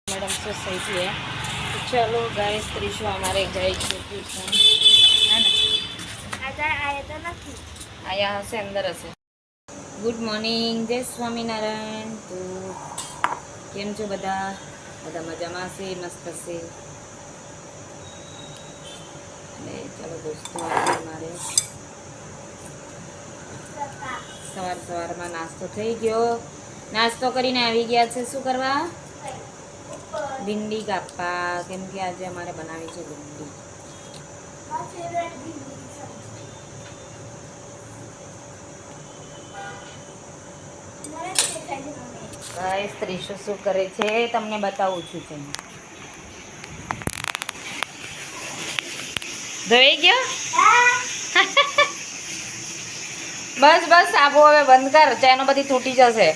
Madam society है। तो चलो गाइस त्रिशु हमारे गए ट्यूशन है ना आया हसे अंदर हसे। गुड मॉर्निंग जय स्वामीनारायण। तो केम छो बधा बधा मजामां छे मस्त छे। चलो दोस्तों आज हमारे सवार सवाરમાં નાસ્તો થઈ ગયો। નાસ્તો કરીને આવી ગયા છે શું કરવા? ભીંડી કાપવા, કેમ કે આજે અમારે બનાવી છે ભીંડી। ગાઈસ ત્રિશુ શું કરે છે તમને બતાવું છું। છે ધોઈ ગયો? બસ બસ આબુ હવે બંધ કર, ચેનો બધી તૂટી જશે।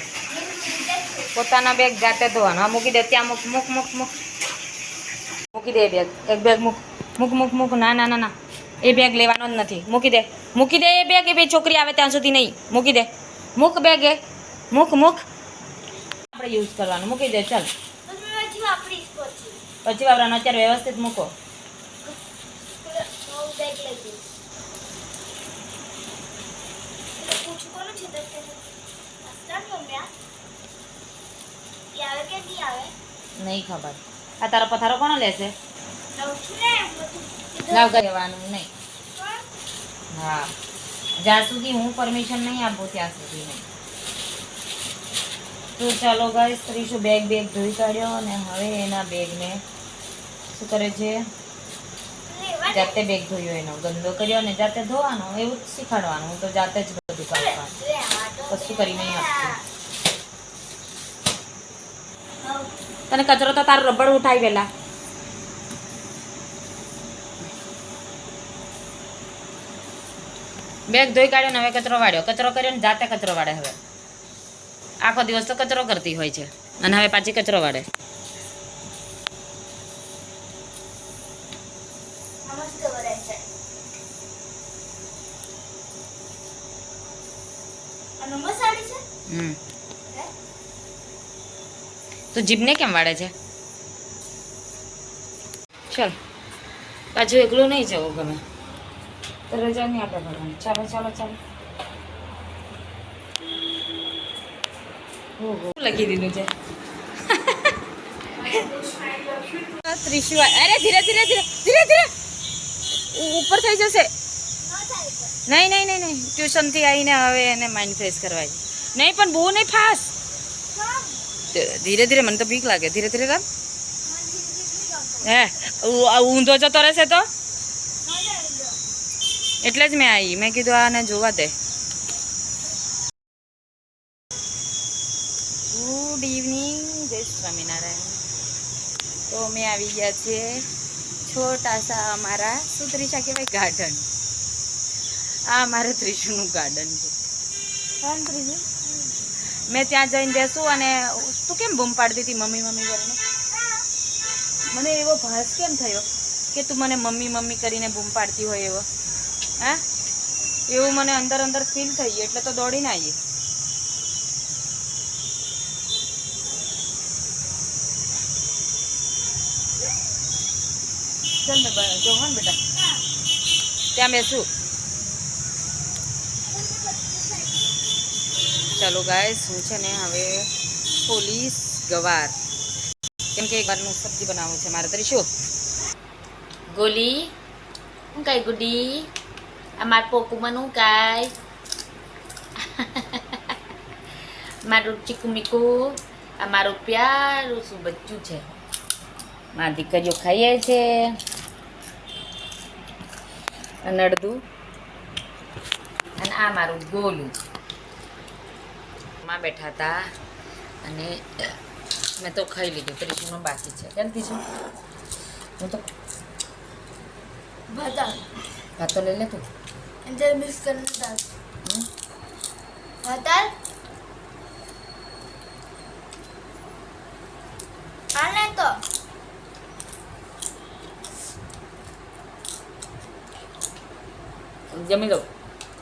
પોતાના બેગ જાતે ધોવાનો। હા મૂકી દે ત્યાં, મૂક મૂક મૂક મૂક મૂકી દે બેગ। એક બેગ મૂક મૂક મૂક મૂક। ના ના ના ના એ બેગ લેવાનો જ નથી, મૂકી દે એ બેગ। એ બે છોકરી આવે ત્યાં સુધી નહીં, મૂકી દે। મૂક બેગ એ મૂક મૂક, આપણે યુઝ કરવાનું। મૂકી દે ચાલ, પછી વાપરવાનું। અત્યારે વ્યવસ્થિત મૂકો। नहीं खबर आ तारा पथारो कोण लेसे? लाव करेवानुं नहीं। हाँ ज्यां सुधी हूँ परमिशन नहीं आपो त्यां सुधी नहीं। तो चलो गाइस त्रिशु बेग बेग धोई काढ्यो ने हवे एना बेग ने शुं करे छे? जाते बेग धोयो एनो गंदो कर्यो ने जाते धोवानो एवुं ज शीखाडवानुं। हूँ तो जाते ज बधुं काढवा, कशुं करी नहीं आपती। तने कचरो तो तार रबड़ उठाई वेला। बेग धोई काढ्यो ने हवे कचरो वाळ्यो, कचरो कर्यो ने जाते कचरो वाळे। हवे आखो दिवस तो कचरो करती होय छे अने हवे पाછી कचरो वाळे। तो जीभने केम वाळे छे? चल पाछું એકલું નહીં જવું ગમે તો રજા નહીં આપણે ભરવાની। ચાલો ચાલો ચાલો। ઓહો લખી દીધું છે ત્રિશુ। અરે ધીરે ધીરે ધીરે ધીરે ધીરે ઉપર થઈ જશે। નહીં નહીં નહીં નહીં ટ્યુશનથી આવીને હવે એને માઇન્ડ ફ્રેશ કરવા નહીં, પણ બહુ નહીં ફાસ્ટ, ધીરે ધીરે। મને તો બીક લાગે, ધીરે ધીરે રામ। હે ઊંધો જતો રહેશે તો એટલે જ મેં આવી, મેં કીધું આને જોવા દે। ગુડ ઇવનિંગ જય સ્વામિનારાયણ। તો અમે આવી ગયા છે છોટા સા અમારા શું ત્રિશા કહેવાય ગાર્ડન। આ અમારે ત્રિશુનું ગાર્ડન છે। હા ત્રિશુ મેં ત્યાં જઈને બેસું અને તું કેમ બૂમ પાડતી હતી મમ્મી મમ્મી કરીને? મને એવો ભાસ કેમ થયો કે તું મને મમ્મી મમ્મી કરીને બૂમ પાડતી હોય એવો? હા એવું મને અંદર અંદર ફીલ થઈ ગયું એટલે તો દોડીને આવી। ચાલ મેં જો હા ને બેટા ત્યાં બેસું। चलो गाइस हूँ छे ने हवे पोलीस गवार केम के गवारનું सब्जी बनावવું છે મારે। ત્રિશુ ગોલી હું કાઈ ગુડી આ માર પોકુ મનું કાઈ મારું ચીકુ મીકુ આ મારું પ્યારું શું બચ્ચું છે। મારી દીકરીઓ ખાઈએ છે અને અડધું અને આ મારું ગોલું માં બેઠા હતા અને મેં તો ખાઈ લીધું। ત્રિશુનું બાકી છે। કેમ ત્રિશુ? હું તો ભાત તો લઈ લે તું અંદર મિક્સ કરીને દાલ દાલ આને તો જમી લો।